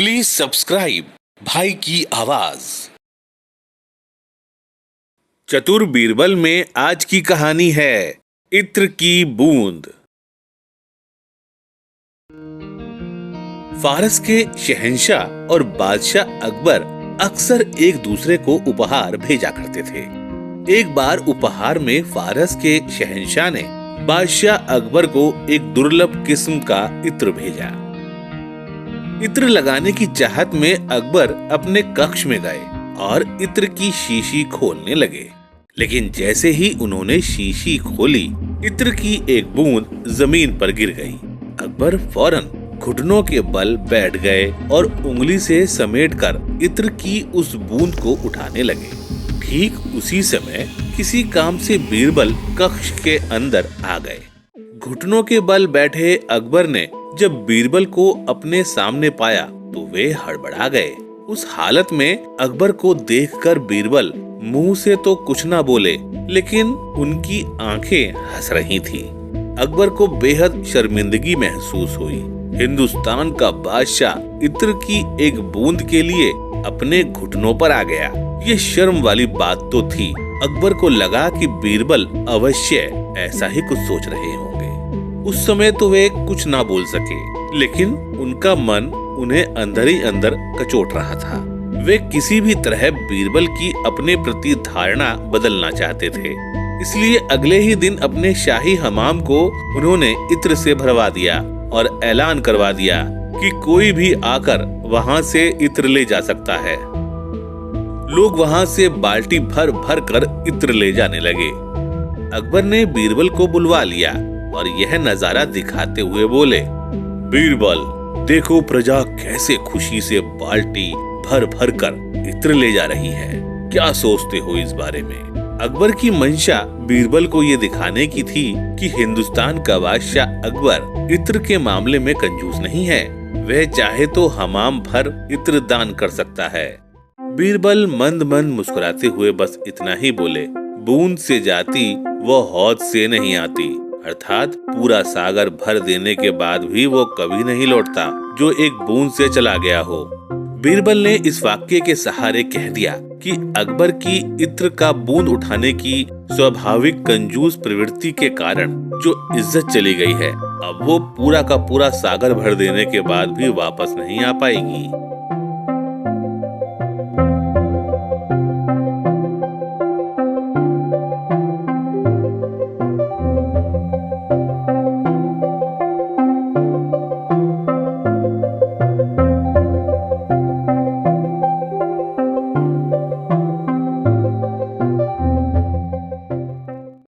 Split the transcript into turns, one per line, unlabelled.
Please subscribe भाई की आवाज। चतुर बीरबल में आज की कहानी है इत्र की बूंद। फारस के शहंशाह और बादशाह अकबर अक्सर एक दूसरे को उपहार भेजा करते थे। एक बार उपहार में फारस के शहंशाह ने बादशाह अकबर को एक दुर्लभ किस्म का इत्र भेजा। इत्र लगाने की चाहत में अकबर अपने कक्ष में गए और इत्र की शीशी खोलने लगे, लेकिन जैसे ही उन्होंने शीशी खोली, इत्र की एक बूंद जमीन पर गिर गई। अकबर फौरन घुटनों के बल बैठ गए और उंगली से समेटकर इत्र की उस बूंद को उठाने लगे। ठीक उसी समय किसी काम से बीरबल कक्ष के अंदर आ गए। घुटनों के बल बैठे अकबर ने जब बीरबल को अपने सामने पाया तो वे हड़बड़ा गए। उस हालत में अकबर को देखकर बीरबल मुंह से तो कुछ ना बोले, लेकिन उनकी आंखें हंस रही थी। अकबर को बेहद शर्मिंदगी महसूस हुई। हिंदुस्तान का बादशाह इत्र की एक बूंद के लिए अपने घुटनों पर आ गया। ये शर्म वाली बात तो थी। अकबर को लगा कि बीरबल अवश्य ऐसा ही कुछ सोच रहे होंगे। उस समय तो वे कुछ ना बोल सके, लेकिन उनका मन उन्हें अंदर ही अंदर कचोट रहा था। वे किसी भी तरह बीरबल की अपने प्रति धारणा बदलना चाहते थे। इसलिए अगले ही दिन अपने शाही हमाम को उन्होंने इत्र से भरवा दिया और ऐलान करवा दिया कि कोई भी आकर वहां से इत्र ले जा सकता है। लोग वहां से बाल्टी भर भर कर इत्र ले जाने लगे। अकबर ने बीरबल को बुलवा लिया और यह नजारा दिखाते हुए बोले, बीरबल, देखो प्रजा कैसे खुशी से बाल्टी भर भर कर इत्र ले जा रही है। क्या सोचते हो इस बारे में? अकबर की मंशा बीरबल को ये दिखाने की थी कि हिंदुस्तान का बादशाह अकबर इत्र के मामले में कंजूस नहीं है। वह चाहे तो हमाम भर इत्र दान कर सकता है। बीरबल मंद मंद मुस्कुराते हुए बस इतना ही बोले, बूंद से जाती वो हौद से नहीं आती। अर्थात पूरा सागर भर देने के बाद भी वो कभी नहीं लौटता जो एक बूंद से चला गया हो। बीरबल ने इस वाक्य के सहारे कह दिया कि अकबर की इत्र का बूंद उठाने की स्वाभाविक कंजूस प्रवृत्ति के कारण जो इज्जत चली गई है, अब वो पूरा का पूरा सागर भर देने के बाद भी वापस नहीं आ पाएगी।